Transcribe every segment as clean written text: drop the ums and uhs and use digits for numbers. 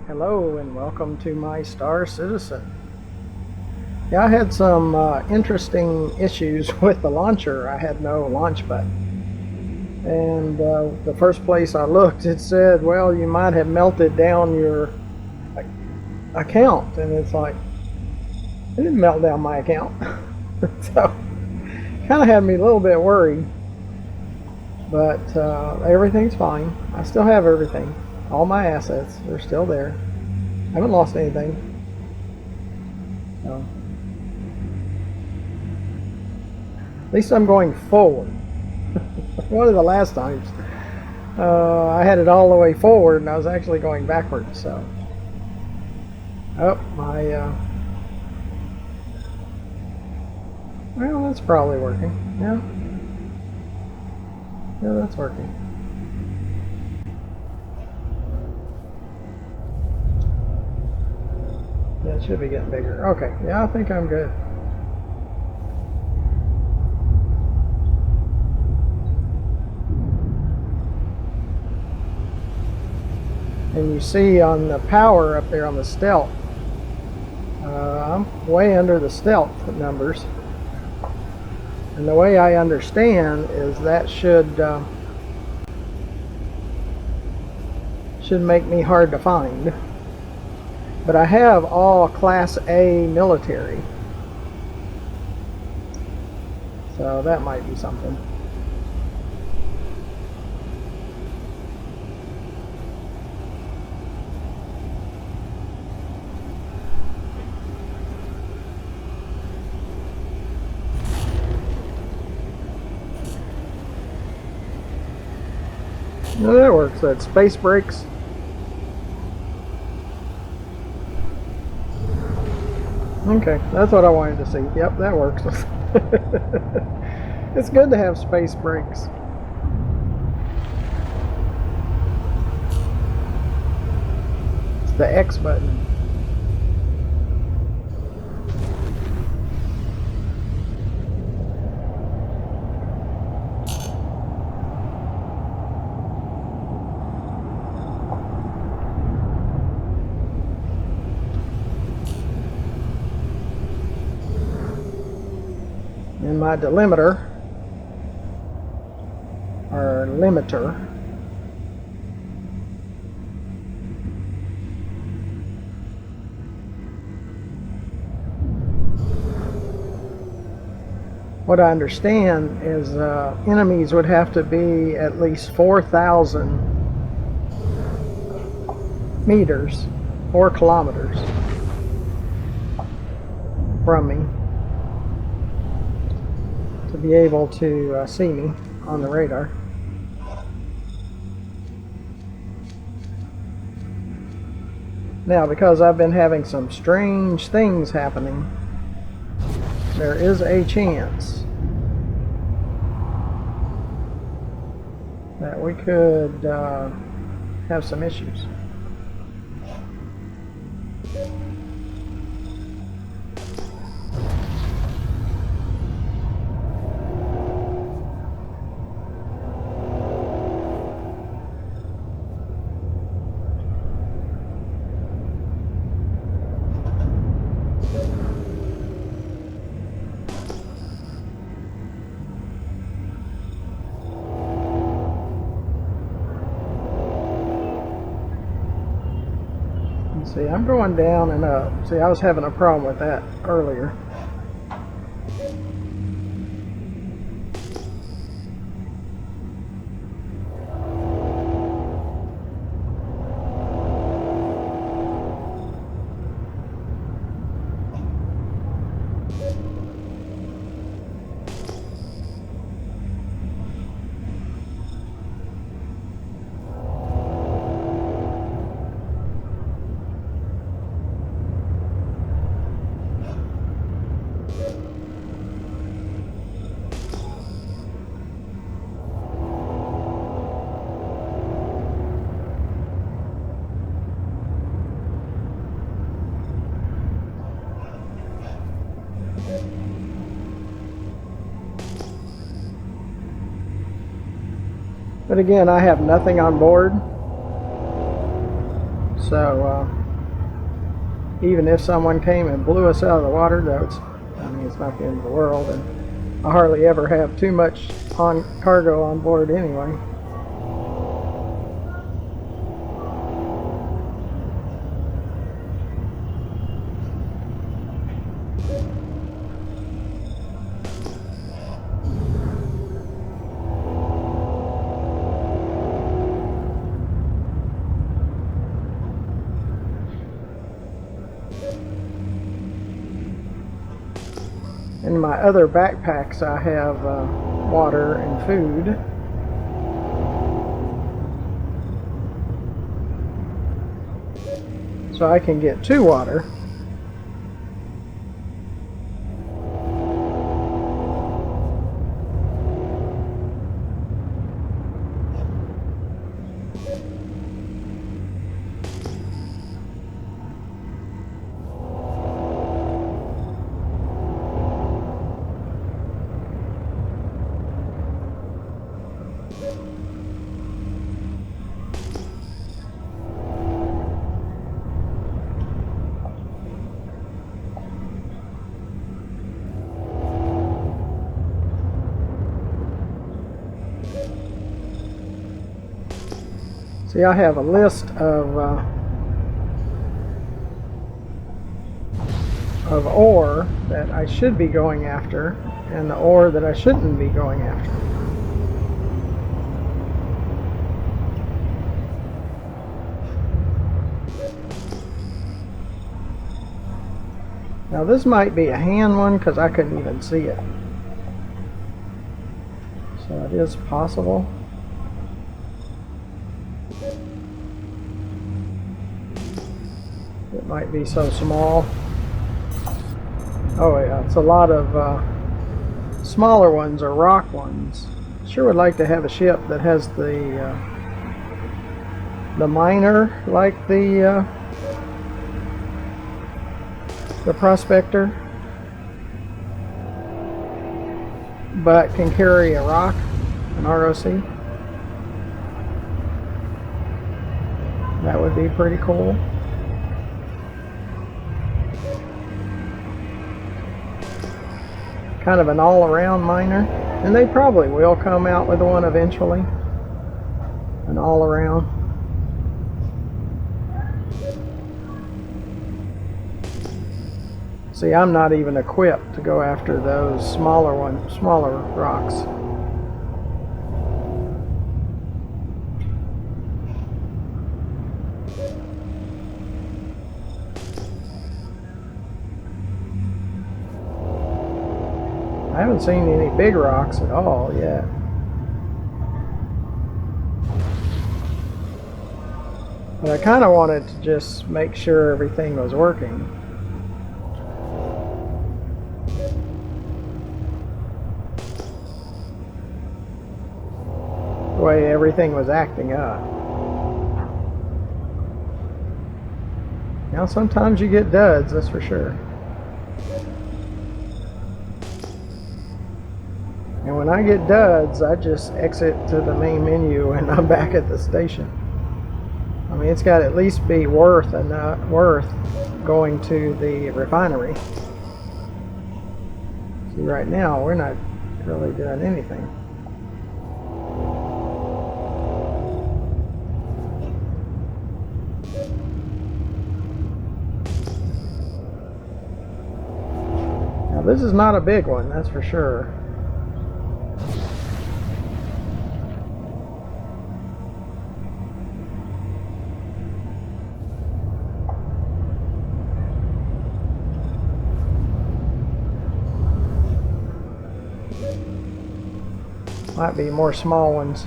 Hello and welcome to my Star Citizen. Yeah, I had some interesting issues with the launcher. I had no launch button. And the first place I looked, it said, well, you might have melted down your account. And it's like, it didn't melt down my account. So, kind of had me a little bit worried. But everything's fine. I still have everything. All my assets are still there. I haven't lost anything. So, at least I'm going forward. One of the last times, I had it all the way forward and I was actually going backwards. So, oh, well, that's probably working. Yeah, that's working. Yeah, it should be getting bigger. Okay, yeah, I think I'm good. And you see on the power up there on the stealth, I'm way under the stealth numbers. And the way I understand is that should make me hard to find. But I have all Class A military, so that might be something. No, that works. That space brakes. Okay, that's what I wanted to see. Yep, that works. It's good to have space brakes. It's the X button. And my delimiter, or limiter, what I understand is enemies would have to be at least 4,000 meters, 4 kilometers from me to be able to see me on the radar. Now, because I've been having some strange things happening, there is a chance that we could have some issues. See, I'm going down and up. See, I was having a problem with that earlier. But again, I have nothing on board, So even if someone came and blew us out of the water, I mean, it's not the end of the world, and I hardly ever have too much cargo on board anyway. In my other backpacks, I have water and food. So I can get 2 water. See, I have a list of ore that I should be going after and the ore that I shouldn't be going after. Now this might be a hand one because I couldn't even see it. So it is possible. It might be so small. Oh yeah, it's a lot of smaller ones or rock ones. Sure would like to have a ship that has the miner like the prospector, but can carry a rock, an ROC. That would be pretty cool. Kind of an all-around miner, and they probably will come out with one eventually, an all-around. See, I'm not even equipped to go after those smaller rocks. I haven't seen any big rocks at all yet. But I kind of wanted to just make sure everything was working. The way everything was acting up. Now sometimes you get duds, that's for sure. And when I get duds, I just exit to the main menu and I'm back at the station. I mean, it's got to at least be worth going to the refinery. See, right now we're not really doing anything. Now this is not a big one, that's for sure. Might be more small ones.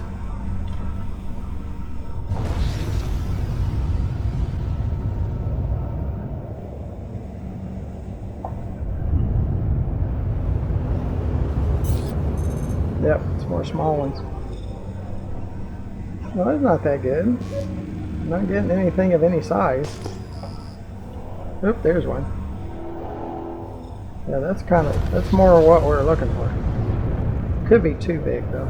Yep, it's more small ones. Well, that's not that good. I'm not getting anything of any size. Oop, there's one. Yeah, that's more what we're looking for. Could be too big though.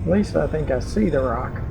At least I think I see the rock.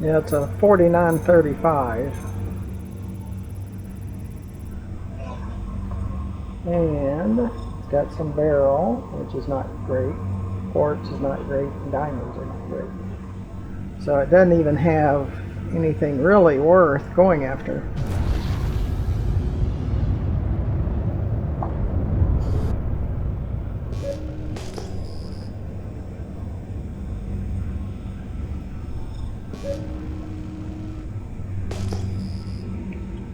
Yeah, it's a 4935. And it's got some barrel, which is not great. Quartz is not great, and diamonds are not great. So it doesn't even have anything really worth going after.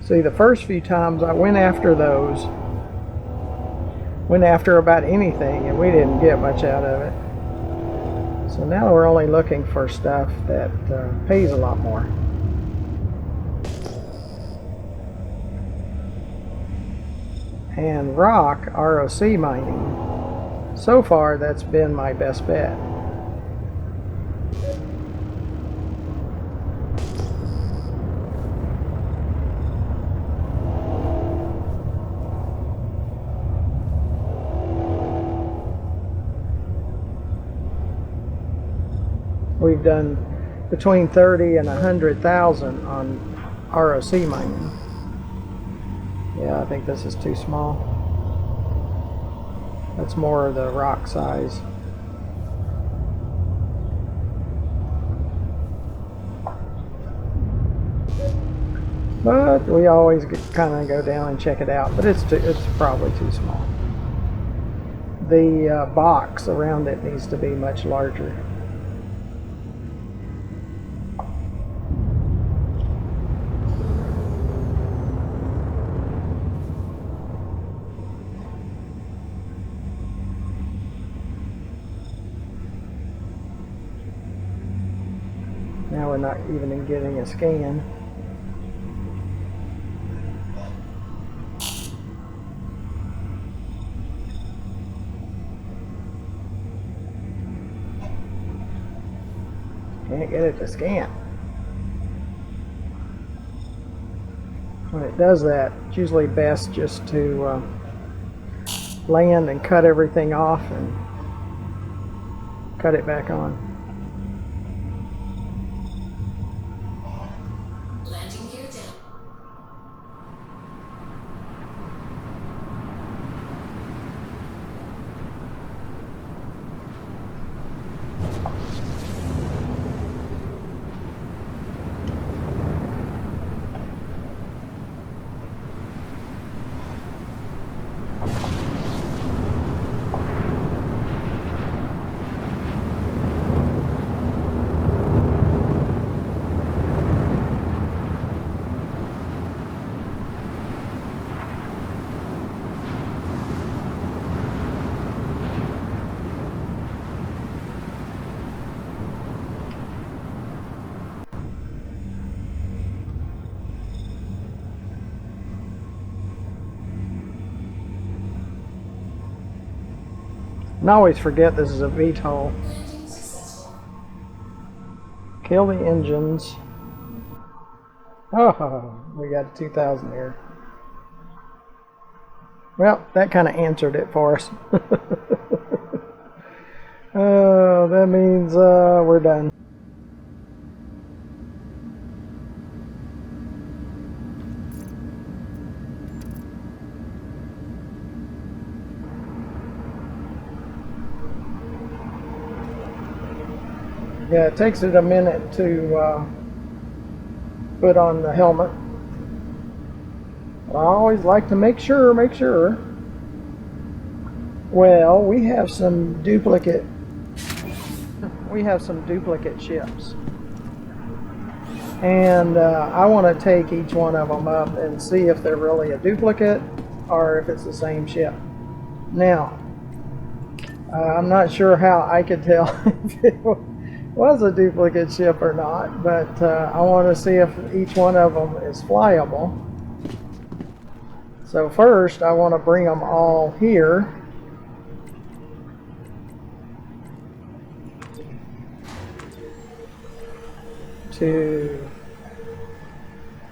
See, the first few times I went after those, went after about anything, and we didn't get much out of it. So now we're only looking for stuff that pays a lot more. And rock, ROC mining, so far that's been my best bet. We've done between 30 and 100,000 on ROC mining. Yeah, I think this is too small. That's more of the rock size. But we always kind of go down and check it out. But it's probably too small. The box around it needs to be much larger. Now we're not even getting a scan. Can't get it to scan. When it does that, it's usually best just to land and cut everything off and cut it back on. Landing gear down. And I always forget this is a VTOL. Kill the engines. Oh, we got a 2000 there. Well, that kind of answered it for us. Oh, that means we're done. Yeah, it takes it a minute to put on the helmet. I always like to make sure. Well, we have some duplicate ships. And I want to take each one of them up and see if they're really a duplicate or if it's the same ship. Now, I'm not sure how I could tell if it was a duplicate ship or not, but I want to see if each one of them is flyable. So first, I want to bring them all here. To,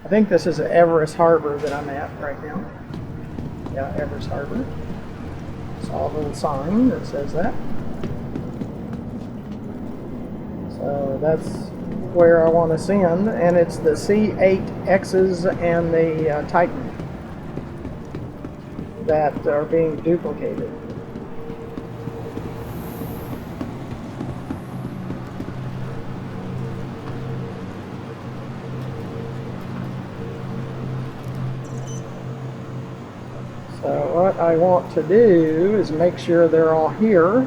I think this is Everus Harbor that I'm at right now. Yeah, Everus Harbor. Saw a little sign that says that. So that's where I want to send, and it's the C8Xs and the Titan that are being duplicated. So what I want to do is make sure they're all here.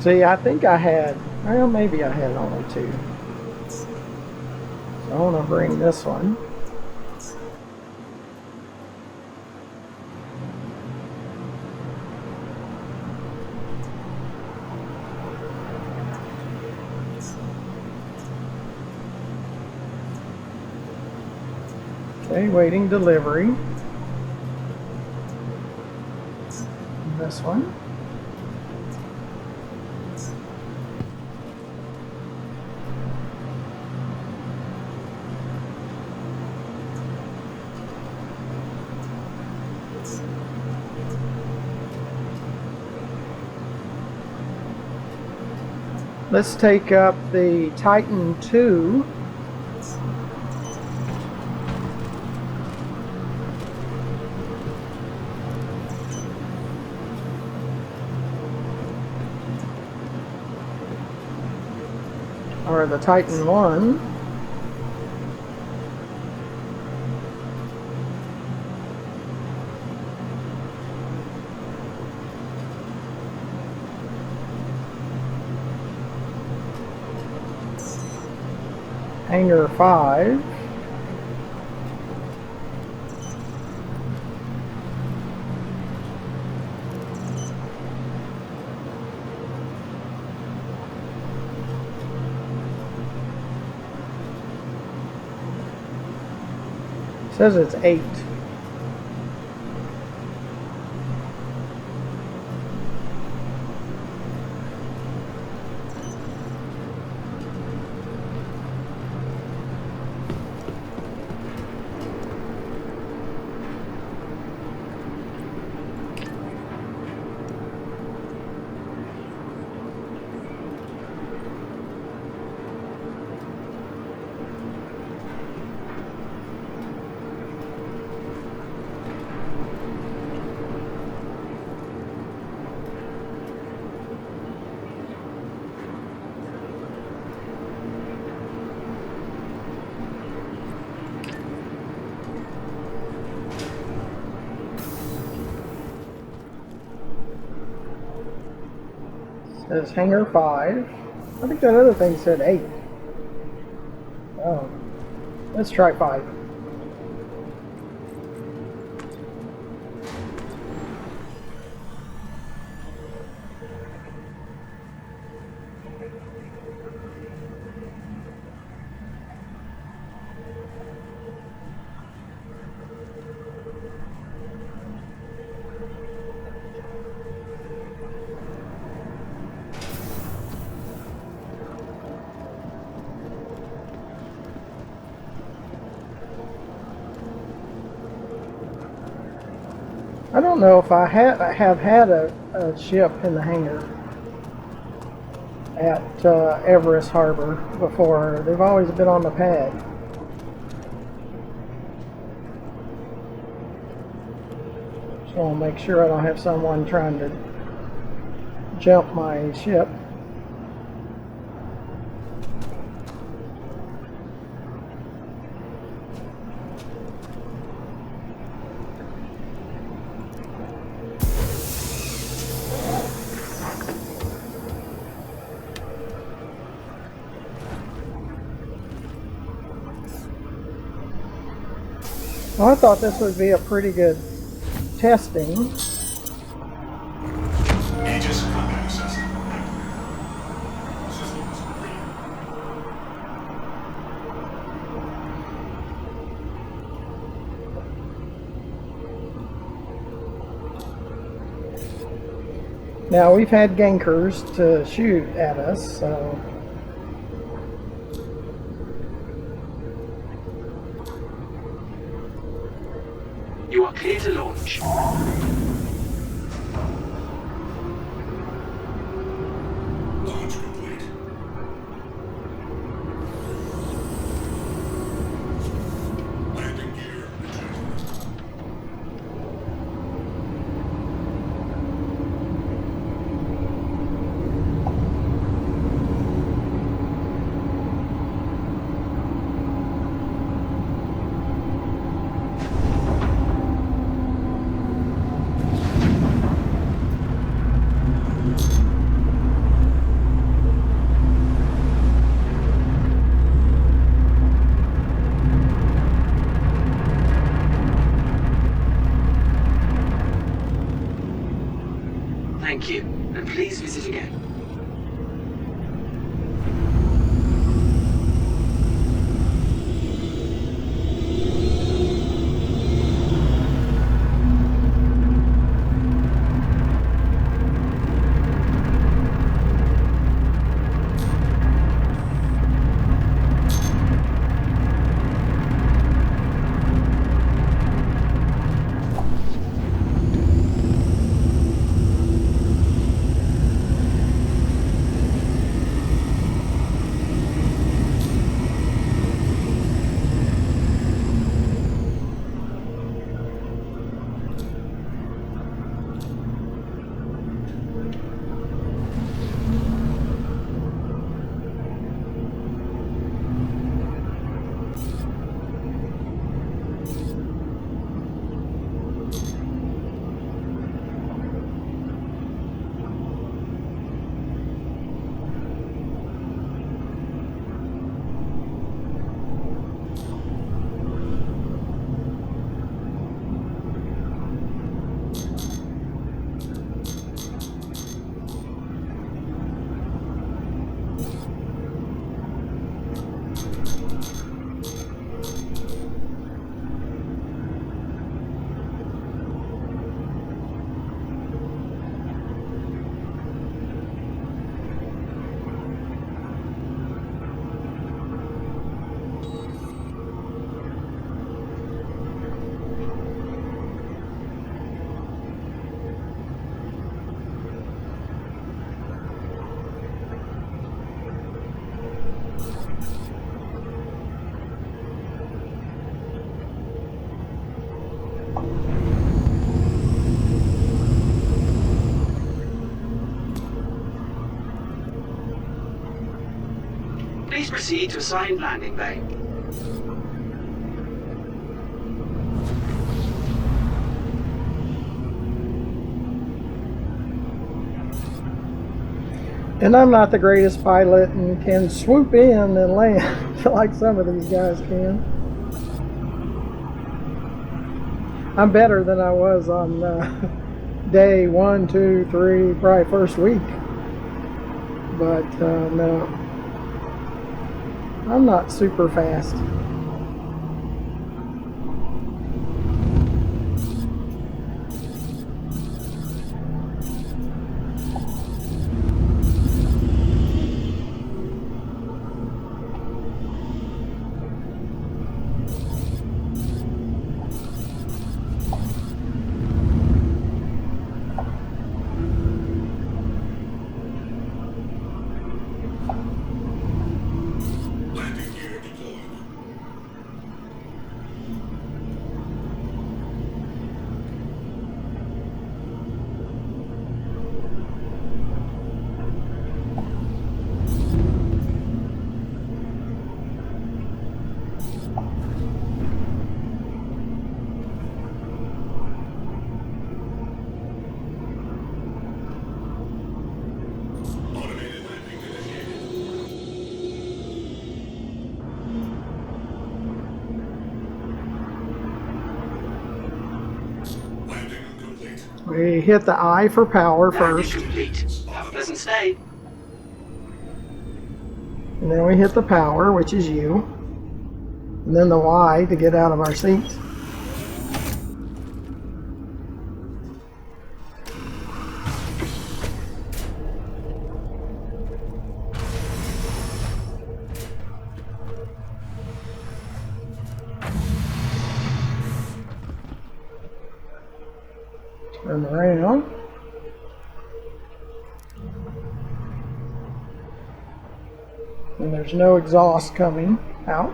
See, I think I had, well, maybe I had only two. So I want to bring this one. Okay, waiting delivery. This one. Let's take up the Titan 2. Or the Titan 1. Hangar 5. Says it's 8. Says Hangar 5. I think that other thing said 8. Oh, let's try 5. I don't know if I have had a ship in the hangar at Everus Harbor before. They've always been on the pad. Just want to make sure I don't have someone trying to jump my ship. Well, I thought this would be a pretty good testing. Aegis combat assessment activated. Systems green. Now, we've had gankers to shoot at us, so You are clear to launch. Launch complete. Landing gear ejected. Thank you, and please visit again. Please proceed to assigned landing bay. and I'm not the greatest pilot and can swoop in and land like some of these guys can. I'm better than I was on day 1, 2, 3, probably first week. But no, I'm not super fast. Landing gear deployed. We hit the I for power Landing first, complete. Have a pleasant stay. and then we hit the power, which is U, and then the Y to get out of our seats. Turn around. And there's no exhaust coming out.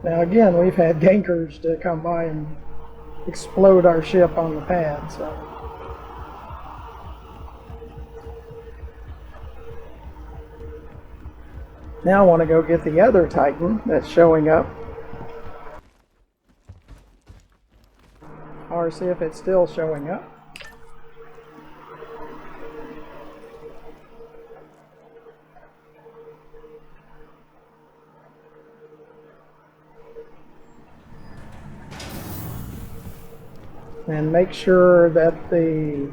Now again, we've had gankers to come by and explode our ship on the pad, so. Now I want to go get the other Titan that's showing up. Or see if it's still showing up. And make sure that the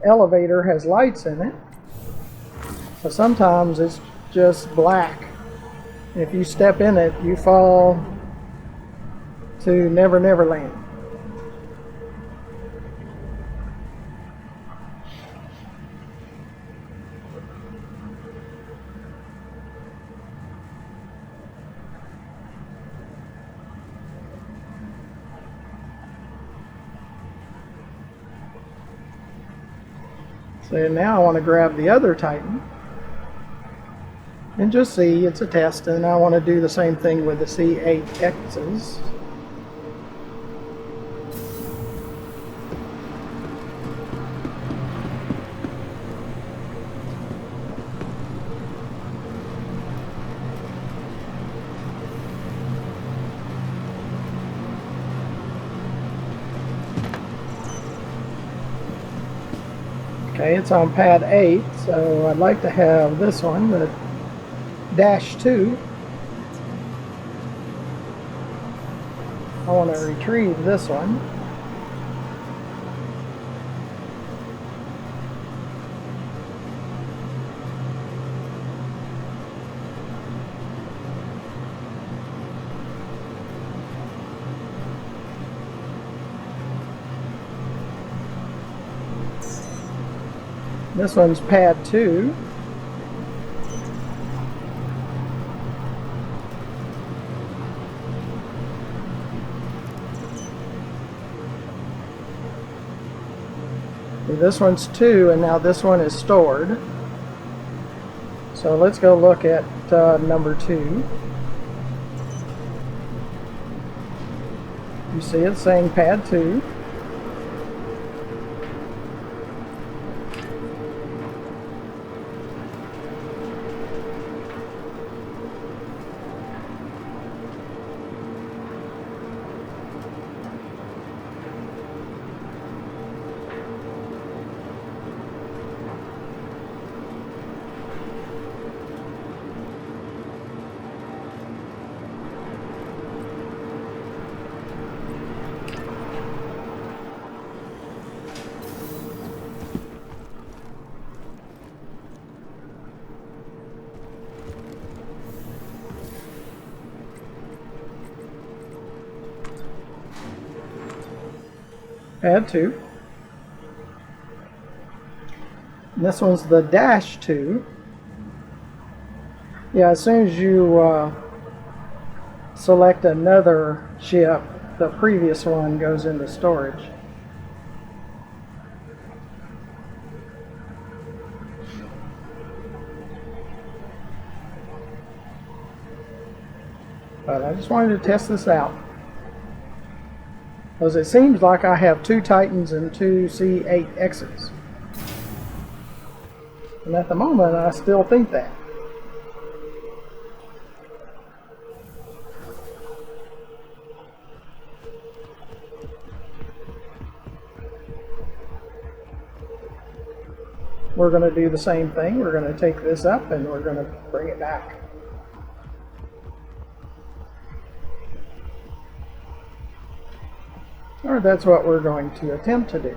elevator has lights in it. But sometimes it's just black. If you step in it, you fall to Never Never Land. So now I want to grab the other Titan and just see, it's a test, and I want to do the same thing with the C8Xs. Okay, it's on pad 8, so I'd like to have this one, the -2. I want to retrieve this one. This one's pad 2. This one's 2, and now this one is stored. So let's go look at number 2. You see it saying pad 2. Pad 2. And this one's the -2. Yeah, as soon as you select another ship, the previous one goes into storage. But I just wanted to test this out, because it seems like I have 2 Titans and 2 C8Xs. And at the moment, I still think that. We're going to do the same thing. We're going to take this up and we're going to bring it back. Or that's what we're going to attempt to do.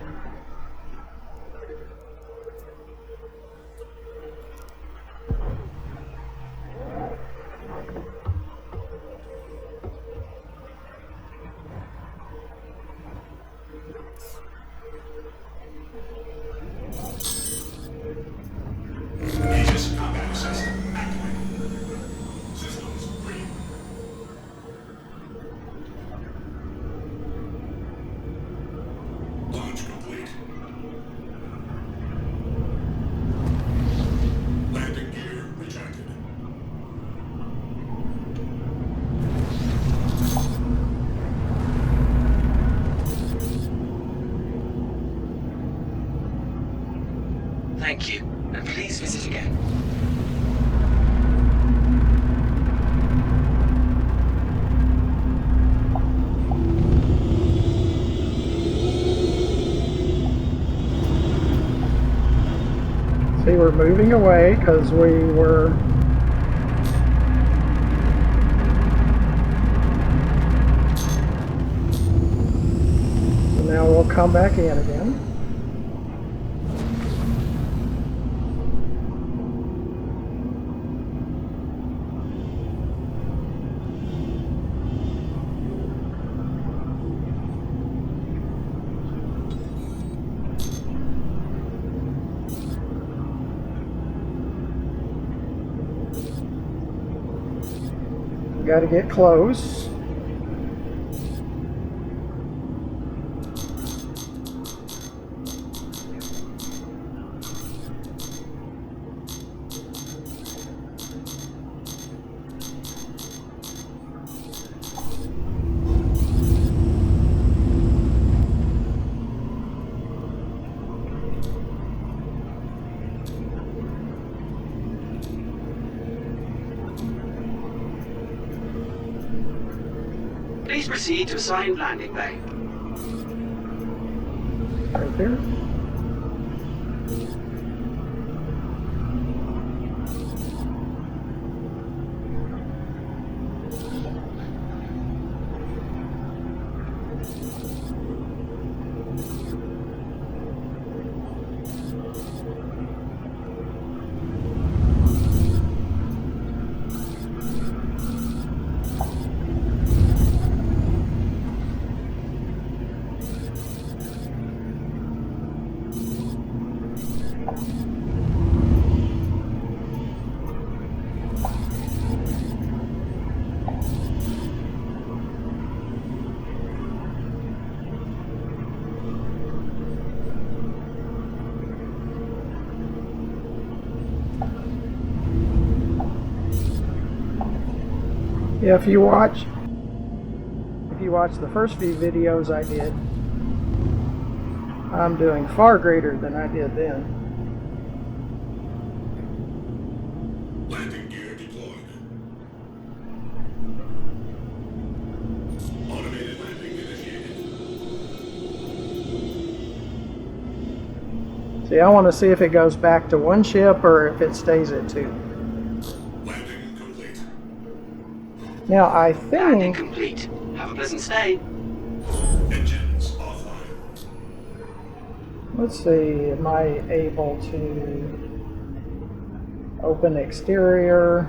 Aegis combat system activated. Systems green. Launch complete. Landing gear rejected. Thank you, and please visit again. See, we're moving away because we were so now we'll come back in again. Got to get close. Please proceed to assigned landing bay. Right there. Yeah, if you watch the first few videos I did, I'm doing far greater than I did then. Landing gear deployed. Automated landing initiated. See, I want to see if it goes back to one ship or if it stays at two. Landing complete. Now, I Landing think complete. Have a pleasant stay. Engines offline. let's see, am I able to open exterior?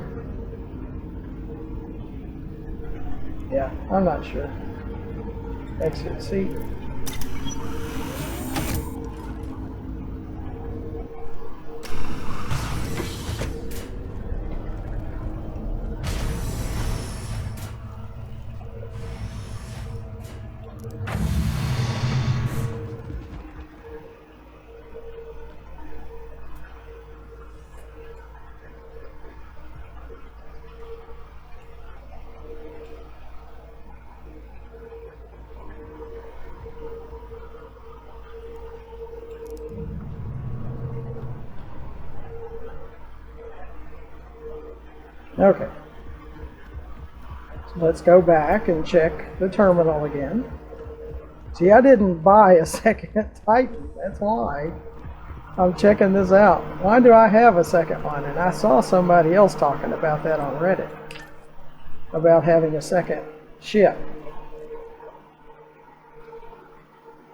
Yeah, I'm not sure. Exit seat. Okay. So let's go back and check the terminal again. See, I didn't buy a second Titan. That's why I'm checking this out. Why do I have a second one? And I saw somebody else talking about that on Reddit, about having a second ship.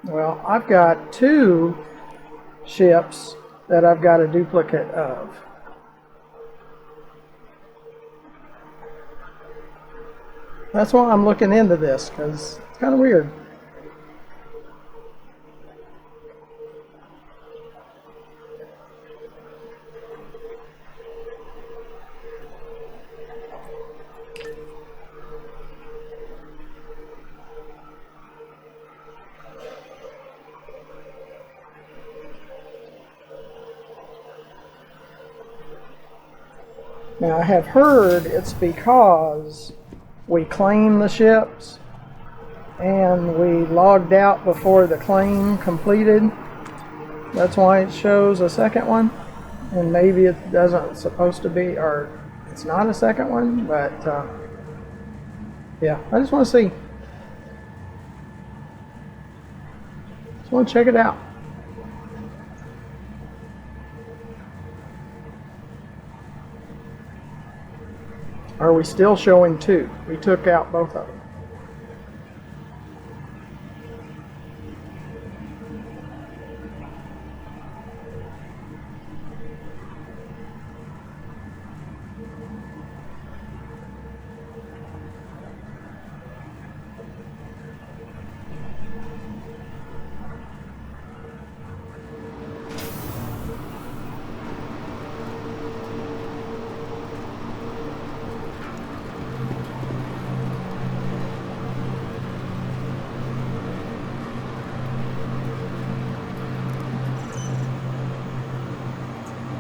Well, I've got 2 ships that I've got a duplicate of. That's why I'm looking into this, because it's kind of weird. Now, I have heard it's because we claimed the ships and we logged out before the claim completed. That's why it shows a second one. And maybe it doesn't supposed to be, or it's not a second one, but yeah, I just want to see. Just want to check it out. Are we still showing 2? We took out both of them.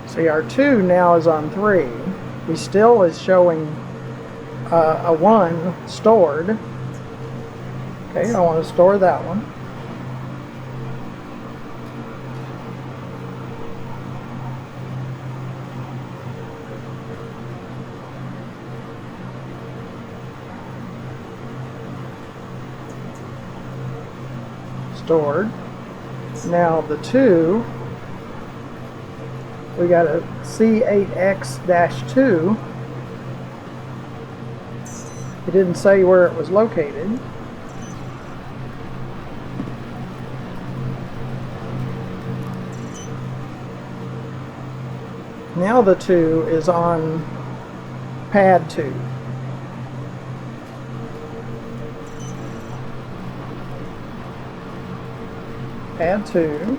See, our 2 now is on 3. We still is showing a 1 stored. Okay, I want to store that one. Stored. Now the 2. We got a C8X-2. It didn't say where it was located. Now the 2 is on pad 2. Pad 2.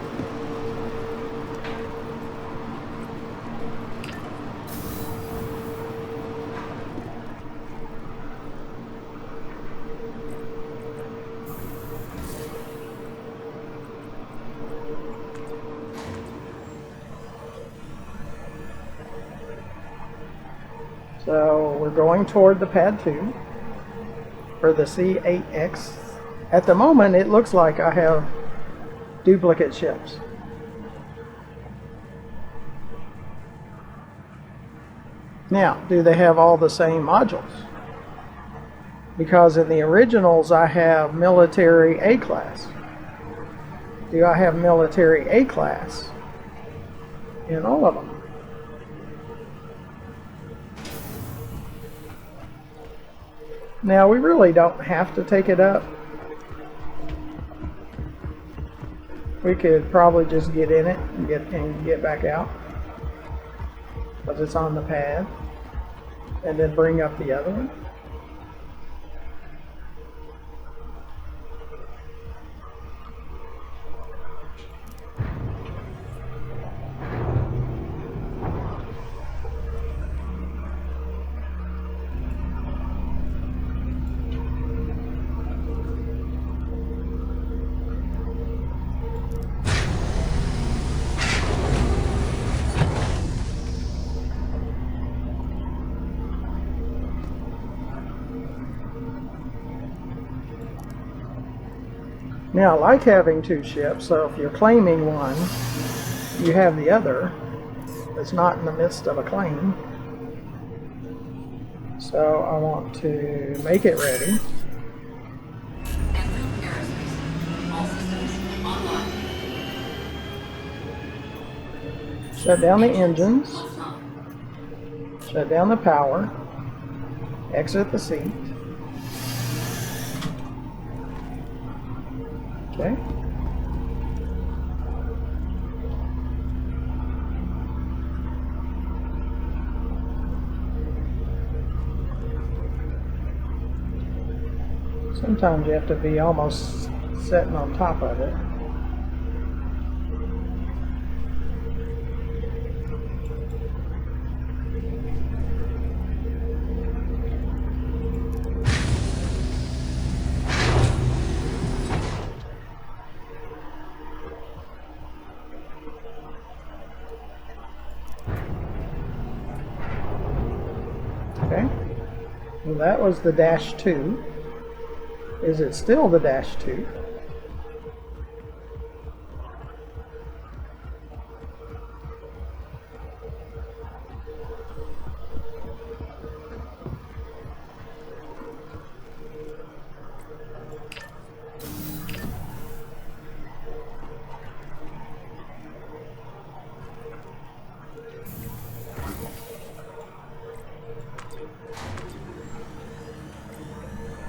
So we're going toward the pad 2 for the C8X. At the moment, it looks like I have duplicate ships. Now, do they have all the same modules? Because in the originals, I have military A class. Do I have military A class in all of them? Now, we really don't have to take it up. We could probably just get in it and get back out, because it's on the pad, and then bring up the other one. Now, I like having 2 ships, so if you're claiming one, you have the other. It's not in the midst of a claim. So I want to make it ready. Shut down the engines. Shut down the power. Exit the seat. Okay. Sometimes you have to be almost sitting on top of it. Okay. Well, that was the -2. Is it still the -2?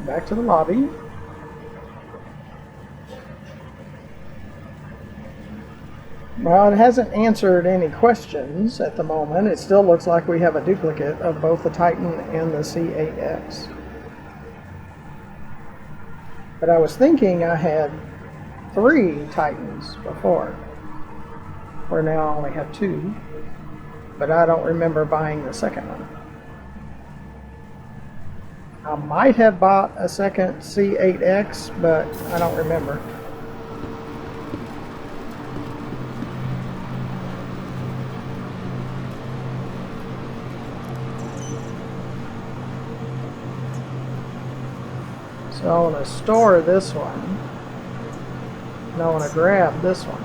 Back to the lobby. Well, it hasn't answered any questions at the moment. It still looks like we have a duplicate of both the Titan and the C8X. But I was thinking I had 3 Titans before, where now I only have 2. But I don't remember buying the second one. I might have bought a second C8X, but I don't remember. So I want to store this one, and I want to grab this one.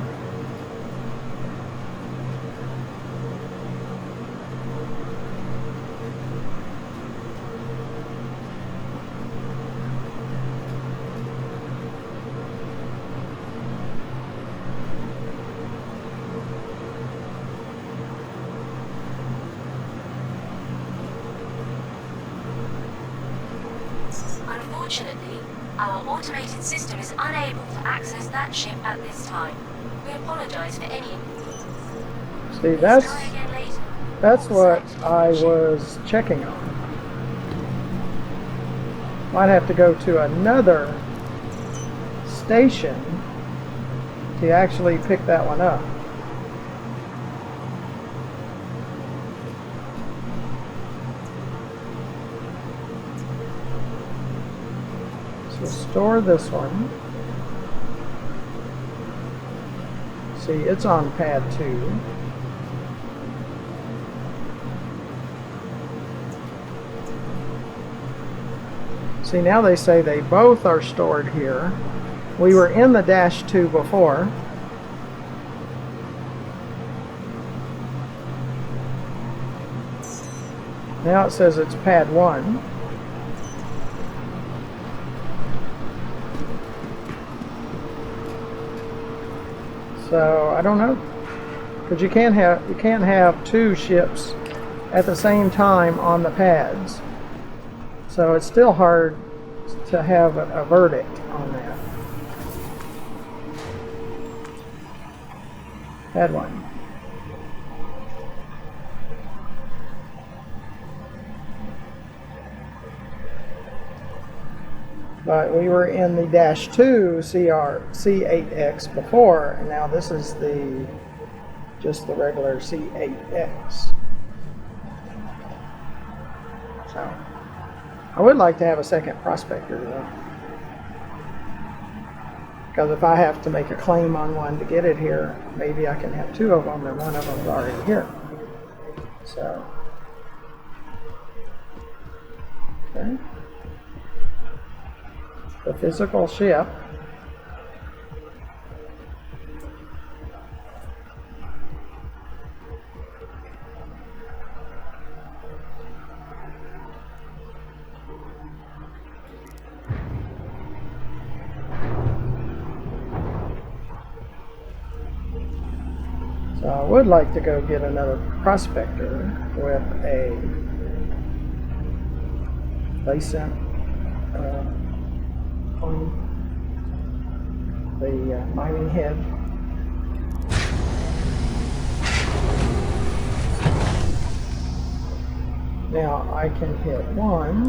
Unfortunately, our automated system is unable to access that ship at this time. We apologize for any... See, Let's try again later. that's what I was checking on. Might have to go to another station to actually pick that one up. So store this one. See, it's on pad 2. See, now they say they both are stored here. We were in the -2 before. Now it says it's pad 1. So I don't know, because you can't have 2 ships at the same time on the pads. So it's still hard to have a verdict on that. Pad 1. But we were in the -2 C8X before, and now this is just the regular C8X. So I would like to have a second prospector though, because if I have to make a claim on one to get it here, maybe I can have 2 of them and one of them's already here. So okay. The physical ship. So I would like to go get another prospector with a basement on the mining head. Now I can hit 1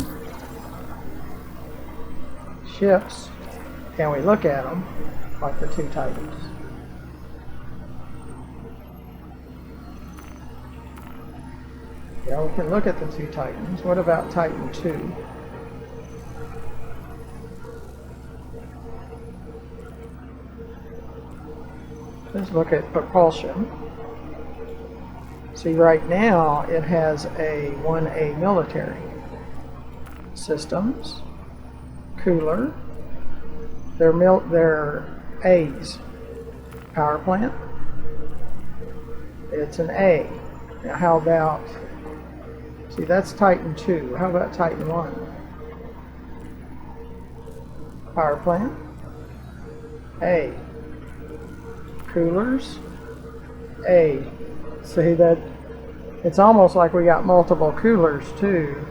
ships. Can we look at them like the two Titans? Yeah, we can look at the two Titans. What about Titan 2? Let's look at propulsion. See, right now it has a 1A military. Systems, cooler, they're A's. Power plant, it's an A. Now how about, see, that's Titan 2. How about Titan 1? Power plant, A. Coolers, A. See that it's almost like we got multiple coolers too.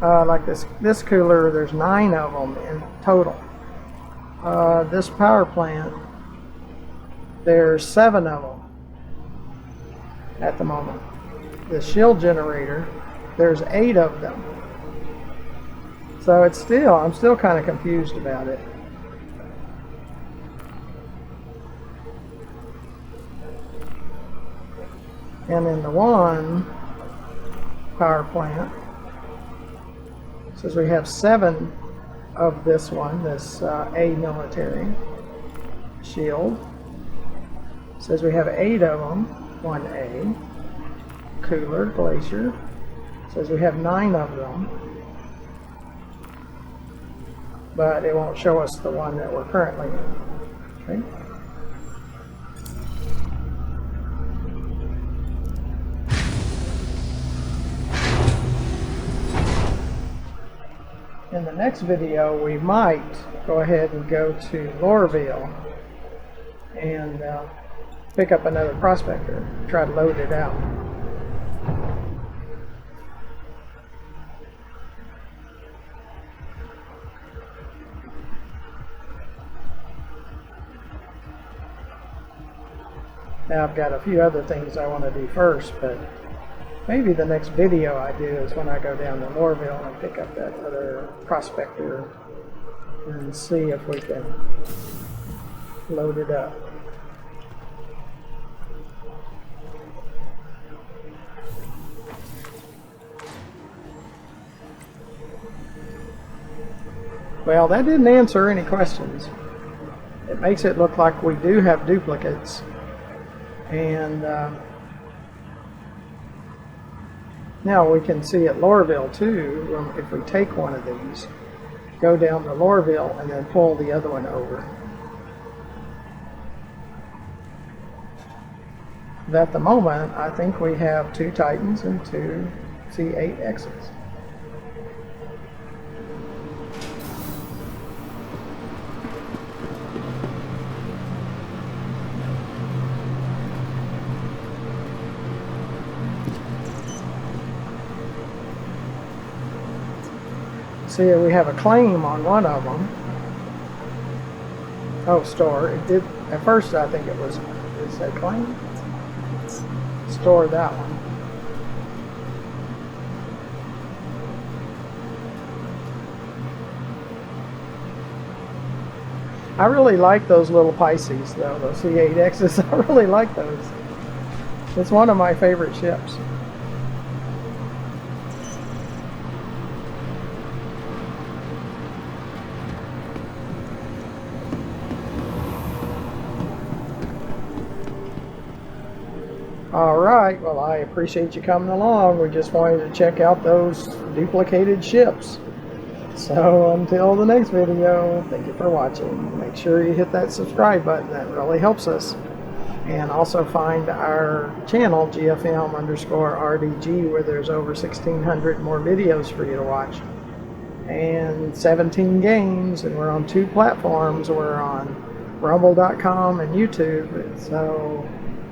Like this cooler, there's 9 of them in total. This power plant, there's 7 of them at the moment. The shield generator, there's 8 of them. So it's still, I'm still kind of confused about it. And in the one power plant, it says we have 7 of this one, this A military shield. It says we have 8 of them, 1A. Cooler, glacier. It says we have 9 of them. But it won't show us the one that we're currently in. Okay. In the next video, we might go ahead and go to Lorville and pick up another prospector, try to load it out. Now I've got a few other things I want to do first, but maybe the next video I do is when I go down to Lorville and pick up that other prospector and see if we can load it up. Well, that didn't answer any questions. It makes it look like we do have duplicates. And now we can see at Lorville too, if we take one of these, go down to Lorville and then pull the other one over. But at the moment, I think we have 2 Titans and 2 C8Xs. See, we have a claim on one of them. Oh, store. It did, at first I think it said claim. Store that one. I really like those little Pisces though, those C8Xs. I really like those. It's one of my favorite ships. Alright, well, I appreciate you coming along. We just wanted to check out those duplicated ships. So until the next video, thank you for watching. Make sure you hit that subscribe button. That really helps us. And also find our channel, GFM_RDG, where there's over 1,600 more videos for you to watch. And 17 games, and we're on 2 platforms. We're on Rumble.com and YouTube. So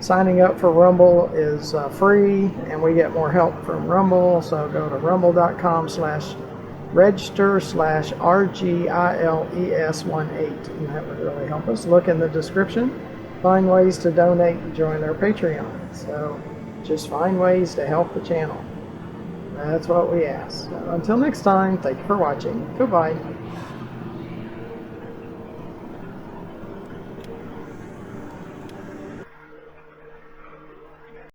signing up for Rumble is free, and we get more help from Rumble. So go to rumble.com/register/RGILES18, and that would really help us. Look in the description. Find ways to donate and join our Patreon. So just find ways to help the channel. That's what we ask. So until next time, thank you for watching. Goodbye.